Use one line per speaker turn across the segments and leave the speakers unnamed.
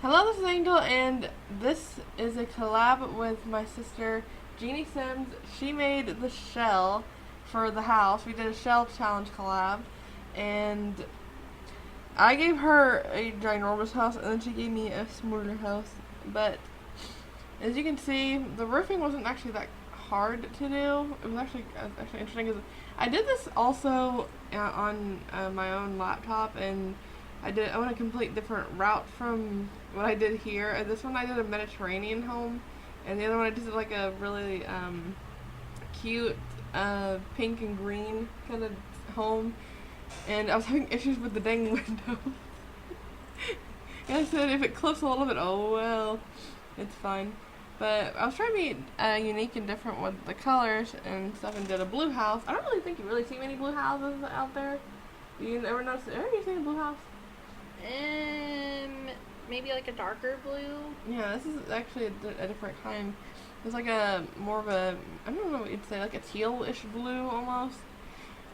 Hello, this is Angel, and this is a collab with my sister Jeannie Sims. She made the shell for the house. We did a shell challenge collab, and I gave her a ginormous house, and then she gave me a smaller house. But as you can see, the roofing wasn't actually that hard to do. It was actually interesting because I did this also on my own laptop, and I went a complete different route from what I did here. This one I did a Mediterranean home, and the other one I did like a really cute pink and green kind of home. And I was having issues with the dang window. And I said if it clips a little bit, oh well, it's fine. But I was trying to be unique and different with the colors and stuff, and did a blue house. I don't really think you really see many blue houses out there. You ever notice? Ever you seen a blue house?
Maybe like a darker blue.
Yeah, this is actually a different kind. It's like a more of a, I don't know what you'd say, like a teal-ish blue almost.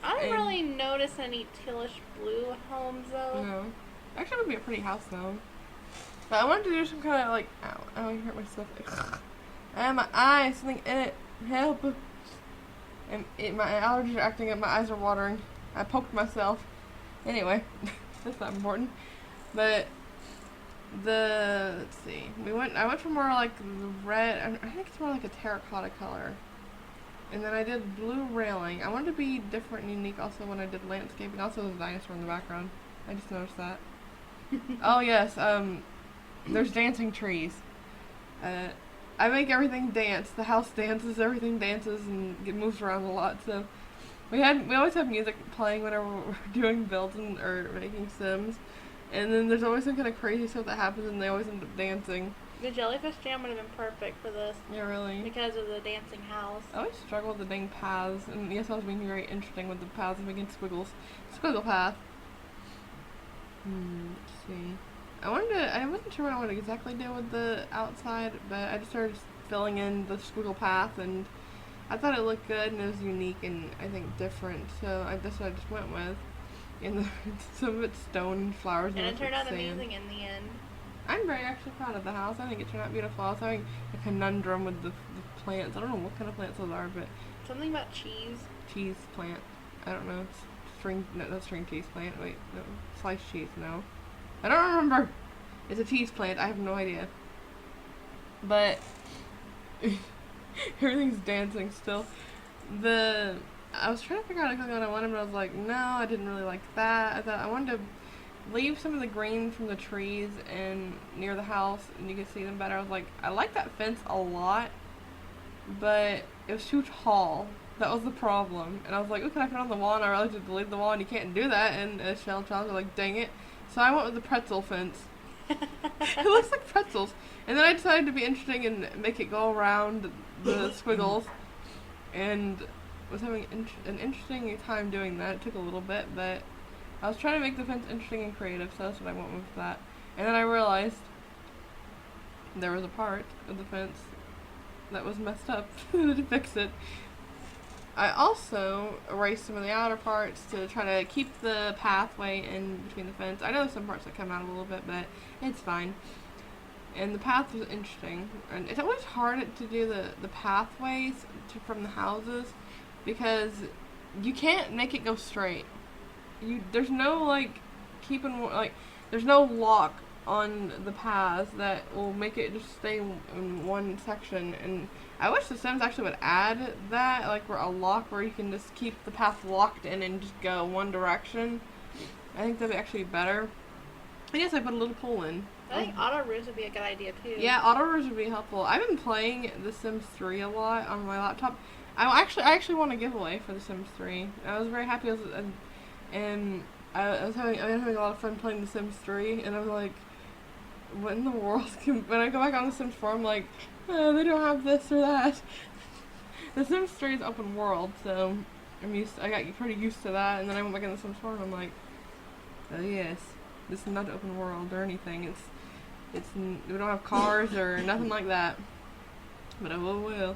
I don't really notice any tealish blue homes though.
No. Actually, it would be a pretty house though. But I wanted to do some kind of like, ow, I hurt myself. I have my eye, something in it. Help. And my allergies are acting up, my eyes are watering. I poked myself. Anyway, that's not important. But let's see. I went for more like the red, I think it's more like a terracotta color. And then I did blue railing. I wanted to be different and unique also when I did landscaping. Also there's a dinosaur in the background. I just noticed that. Oh yes, there's dancing trees. I make everything dance. The house dances, everything dances, and it moves around a lot. So we always have music playing whenever we're doing builds or making Sims. And then there's always some kind of crazy stuff that happens, and they always end up dancing.
The jellyfish jam would have been perfect for this.
Yeah, really.
Because of the dancing house.
I always struggle with the dang paths, and yes, I was being very interesting with the paths and making squiggles. Squiggle path. Let's see. I wasn't sure what I wanted to exactly do with the outside, but I just started filling in the squiggle path, and I thought it looked good, and it was unique, and I think different, so that's what I just went with. And some of it's stone and flowers,
and it turned out
sand.
amazing in the end.
I'm very actually proud of the house. I think it turned out beautiful. I was having a conundrum with the plants. I don't know what kind of plants those are, but
something about cheese.
Cheese plant. I don't know. Not string cheese plant. Wait, no, sliced cheese. No, I don't remember. It's a cheese plant. I have no idea. But everything's dancing still. I was trying to figure out exactly what I wanted, but I was like, no, I didn't really like that. I thought I wanted to leave some of the green from the trees and near the house, and you could see them better. I was like, I like that fence a lot, but it was too tall. That was the problem. And I was like, oh, can I put it on the wall? And I realized you delete the wall, and you can't do that in a shell challenge. I was like, dang it. So I went with the pretzel fence. It looks like pretzels. And then I decided to be interesting and make it go around the squiggles, and was having an interesting time doing that. It took a little bit, but I was trying to make the fence interesting and creative, so that's what I went with that. And then I realized there was a part of the fence that was messed up. I had to fix it. I also erased some of the outer parts to try to keep the pathway in between the fence. I know there's some parts that come out a little bit, but it's fine. And the path was interesting. And it's always hard to do the pathways from the houses, because you can't make it go straight. There's no there's no lock on the paths that will make it just stay in one section. And I wish the Sims actually would add that, like a lock where you can just keep the path locked in and just go one direction. I think that'd be actually better. I guess I put a little pool in.
I think auto roofs would be a good idea too.
Yeah, auto roofs would be helpful. I've been playing The Sims 3 a lot on my laptop. I actually won a giveaway for The Sims 3. I was very happy. I was having a lot of fun playing The Sims 3, and I was like, what in the world? When I go back on The Sims 4, I'm like, oh, they don't have this or that. The Sims 3 is open world, so I got pretty used to that, and then I went back on The Sims 4, and I'm like, oh yes, this is not open world or anything. We don't have cars or nothing like that. But I will.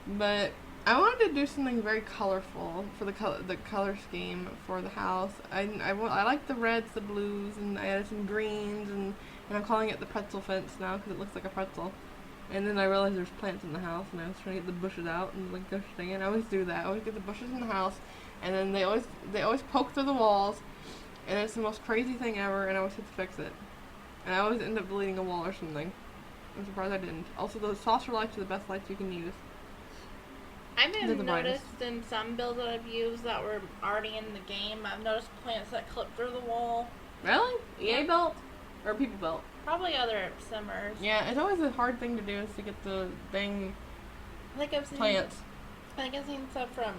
But I wanted to do something very colorful for the color scheme for the house. I like the reds, the blues, and I added some greens, and and I'm calling it the pretzel fence now because it looks like a pretzel. And then I realized there's plants in the house, and I was trying to get the bushes out and like go thing. And I always do that. I always get the bushes in the house, and then they always poke through the walls, and it's the most crazy thing ever. And I always have to fix it, and I always end up deleting a wall or something. I'm surprised I didn't. Also, the saucer lights are the best lights you can use.
I've been noticed in some builds that I've used that were already in the game. I've noticed plants that clip through the wall.
Really? EA built or people built?
Probably other simmers.
Yeah, it's always a hard thing to do is to get the dang plants.
I think I've seen stuff from.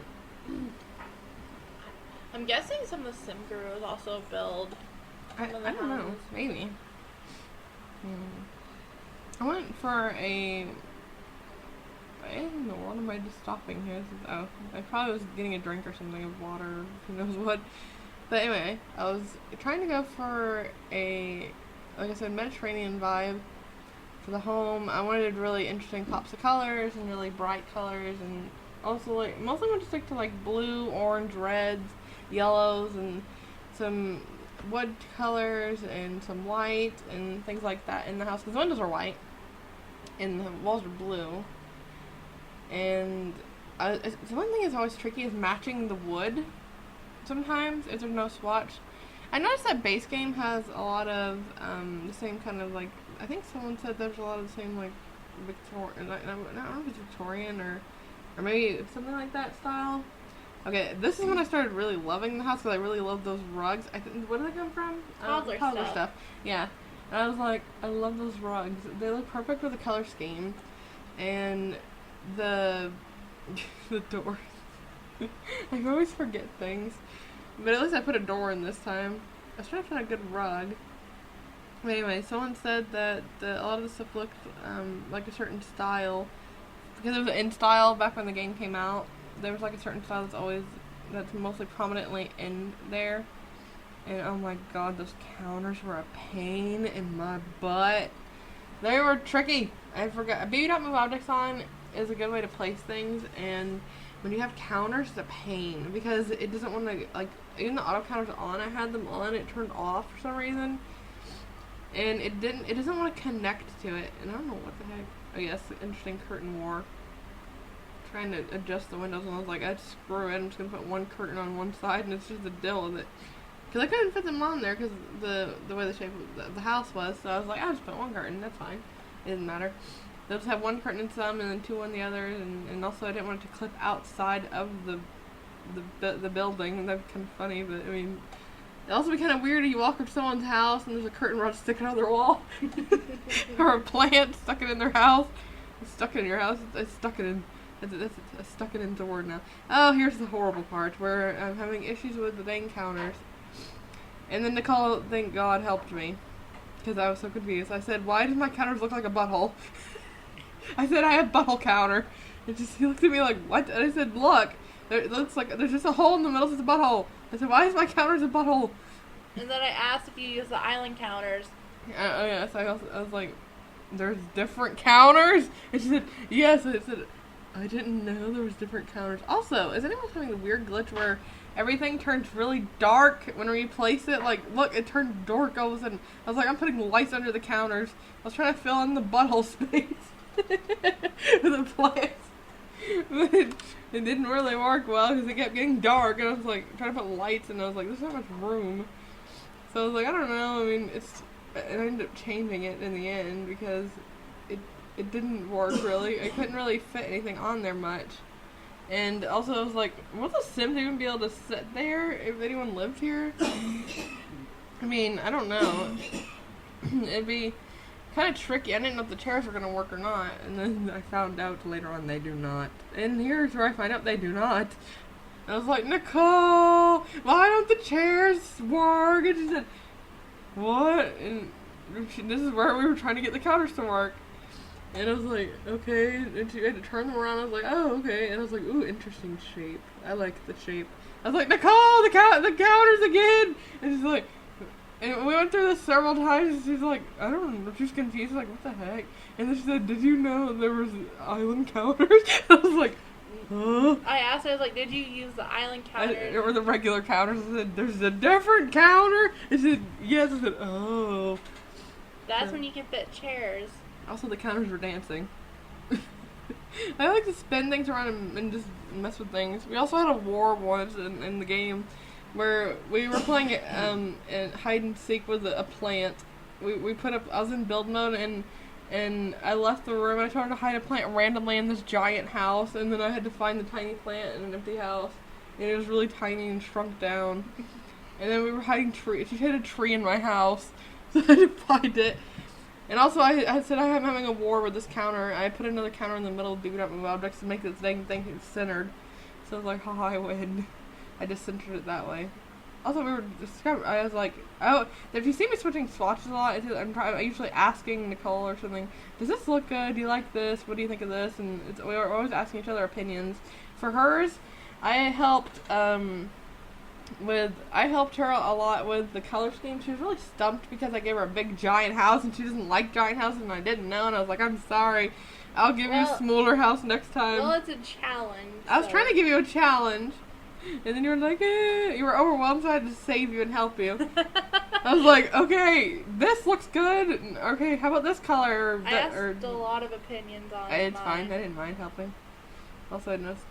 I'm guessing some of the sim gurus also build.
I don't know. Maybe. I went for a. I don't know. What am I just stopping here? I probably was getting a drink or something of water. Who knows what. But anyway, I was trying to go for a, like I said, Mediterranean vibe for the home. I wanted really interesting pops of colors and really bright colors, and also like mostly I want to stick to like blue, orange, reds, yellows, and some wood colors and some white and things like that in the house because the windows are white and the walls are blue. And the one thing that's always tricky is matching the wood. Sometimes if there's no swatch, I noticed that base game has a lot of the same kind of like. I think someone said there's a lot of the same like Victorian. I don't know if it's Victorian or maybe something like that style. Okay, this is when I started really loving the house because I really love those rugs. Where do they come from?
Toddler
stuff. Yeah, and I was like, I love those rugs. They look perfect with the color scheme, and the door. I always forget things, but at least I put a door in this time. I was trying to find a good rug. But anyway, someone said that a lot of the stuff looked like a certain style because it was in style back when the game came out. There was like a certain style that's mostly prominently in there. And oh my god, those counters were a pain in my butt. They were tricky. I forgot. Baby.move objects on is a good way to place things, and when you have counters, it's a pain because it doesn't want to, like, even the auto counters on, I had them on, it turned off for some reason, and it doesn't want to connect to it, and I don't know what the heck. Oh yes, interesting curtain war. Trying to adjust the windows, and I was like, screw it, I'm just going to put one curtain on one side, and it's just the deal with it. Because I couldn't fit them on there because the way the shape of the house was, so I was like, I'll just put one curtain, that's fine. It didn't matter. They'll just have one curtain in some and then two on the others, and also I didn't want it to clip outside of the building. That'd be kind of funny, but I mean, it'd also be kind of weird if you walk up to someone's house and there's a curtain rod sticking out of their wall, or a plant stuck it in their house. It's stuck in your house. It's stuck it in. That's stuck it into word now. Oh, here's the horrible part where I'm having issues with the dang counters, and then Nicole, thank God, helped me because I was so confused. I said, "Why do my counters look like a butthole?" I said, I have butthole counter. And he looked at me like, what? And I said, look, it looks like there's just a hole in the middle, it's a butthole. I said, why is my counters a butthole?
And then I asked if you use the island counters.
Oh yeah, so I was like, there's different counters? And she said, yes. I said, I didn't know there was different counters. Also, is anyone having a weird glitch where everything turns really dark when we place it? Like, look, it turned dark all of a sudden. I was like, I'm putting lights under the counters. I was trying to fill in the butthole space. With the plants, but it didn't really work well because it kept getting dark, and I was like trying to put lights, and I was like, there's not much room. So I was like, I don't know. I mean, I ended up changing it in the end because it didn't work really. I couldn't really fit anything on there much, and also I was like, will the Sims even be able to sit there if anyone lived here? I mean, I don't know. It'd be kind of tricky. I didn't know if the chairs were going to work or not, and then I found out later on they do not. And here's where I find out they do not. I was like, Nicole, why don't the chairs work? And she said, what? And this is where we were trying to get the counters to work. And I was like, okay. And she had to turn them around. I was like, oh, okay. And I was like, ooh, interesting shape. I like the shape. I was like, Nicole, the counters again. And she's like, and we went through this several times, and she's like, I don't know, she's confused, like, what the heck? And then she said, did you know there was island counters? I was like, huh?
I asked her, I was like, did you use the island counters?
Or the regular counters? I said, there's a different counter? And she said, yes. I said, oh.
That's
So.
when you can fit chairs.
Also, the counters were dancing. I like to spin things around and just mess with things. We also had a war once in the game where we were playing hide and seek with a plant. We put up. I was in build mode and I left the room. I tried to hide a plant randomly in this giant house, and then I had to find the tiny plant in an empty house, and it was really tiny and shrunk down. And then we were hiding trees. She hid a tree in my house, so I had to find it. And also, I said I'm having a war with this counter. I put another counter in the middle of Do Not Move Objects to make this dang thing centered. So I was like, haha, I win. I just centered it that way. Also, we were discovering. I was like, oh, if you see me switching swatches a lot, I'm usually asking Nicole or something, does this look good? Do you like this? What do you think of this? And we're always asking each other opinions. For hers, I helped her a lot with the color scheme. She was really stumped because I gave her a big giant house and she doesn't like giant houses, and I didn't know, and I was like, I'm sorry. I'll give you a smaller house next time.
Well, it's a challenge.
I was trying to give you a challenge. And then you were like, you were overwhelmed, so I had to save you and help you. I was like, okay, this looks good. Okay, how about this color?
I asked a lot of opinions on
It's
mine.
fine. I didn't mind helping. Also, I noticed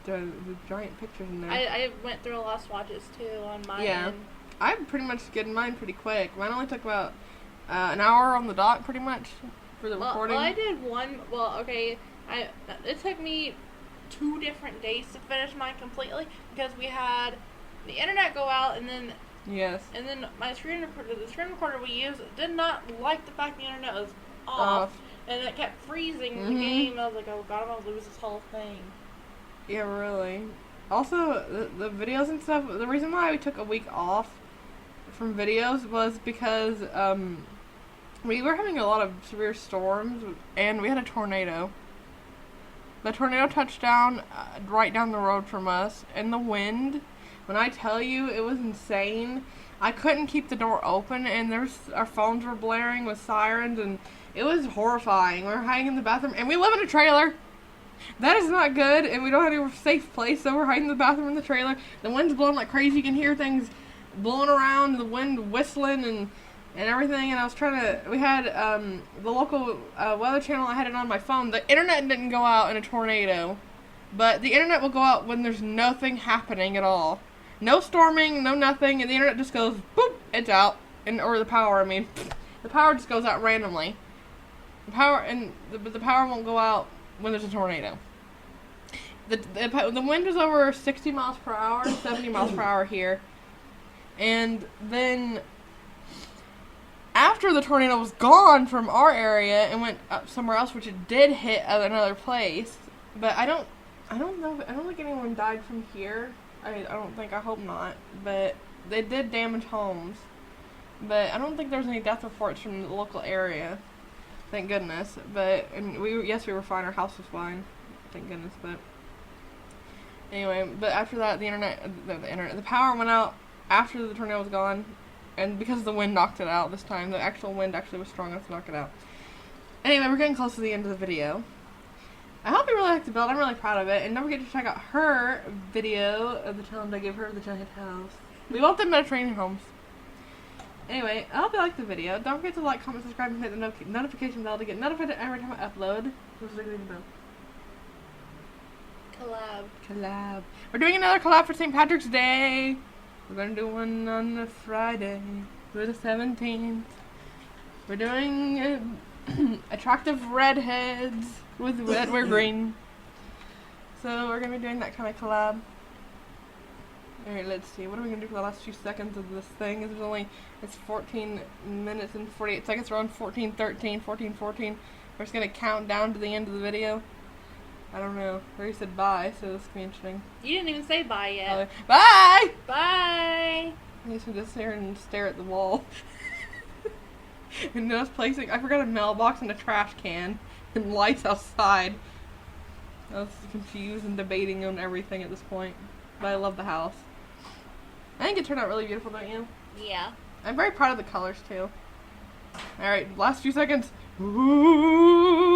the giant pictures in there.
I went through a lot of swatches, too, on mine.
Yeah. I pretty much getting mine pretty quick. Mine only took about an hour on the dot, pretty much, for the recording.
Well, I did one. Well, okay. It took me 2 different days to finish mine completely because we had the internet go out, and then and then my screen recorder we used did not like the fact the internet was off. And it kept freezing the game. I was like, oh god, I'm gonna lose this whole thing.
Yeah, really. Also, the videos and stuff, the reason why we took a week off from videos was because we were having a lot of severe storms, and we had a tornado. The tornado touched down right down the road from us, and the wind, when I tell you, it was insane. I couldn't keep the door open, and our phones were blaring with sirens, and it was horrifying. We were hiding in the bathroom, and we live in a trailer. That is not good, and we don't have any safe place, so we're hiding in the bathroom in the trailer. The wind's blowing like crazy. You can hear things blowing around, the wind whistling and everything, and I was trying to, we had the local weather channel, I had it on my phone. The internet didn't go out in a tornado, but the internet will go out when there's nothing happening at all. No storming, no nothing, and the internet just goes, boop, it's out. Or the power, the power just goes out randomly. The power won't go out when there's a tornado. The wind was over 60 miles per hour, 70 miles per hour here. And then after the tornado was gone from our area and went up somewhere else, which it did hit at another place, but I don't know. I don't think anyone died from here. I hope not. But they did damage homes. But I don't think there was any death reports from the local area. Thank goodness. But we were fine. Our house was fine. Thank goodness. But anyway, but after that, the power went out after the tornado was gone, and because the wind knocked it out this time, the actual wind actually was strong enough to knock it out. Anyway, we're getting close to the end of the video. I hope you really like the build. I'm really proud of it, and don't forget to check out her video of the challenge I gave her, the giant house. We both did Mediterranean homes. Anyway, I hope you liked the video. Don't forget to like, comment, subscribe, and hit the notification bell to get notified every time I upload. What's the green bell? Collab. We're doing another collab for St. Patrick's Day. We're going to do one on a Friday for the 17th. We're doing attractive redheads with wear green. So we're going to be doing that kind of collab. Alright, let's see. What are we going to do for the last few seconds of this thing? It's 14 minutes and 48 seconds. We're on 14:13, 14:14. We're just going to count down to the end of the video. I don't know. I already said bye, so this is going to be interesting.
You didn't even say bye yet.
Bye!
Bye!
I guess we just sit here and stare at the wall. And I forgot a mailbox and a trash can and lights outside. I was confused and debating on everything at this point. But I love the house. I think it turned out really beautiful, don't you?
Yeah.
I'm very proud of the colors, too. Alright, last few seconds. Ooh.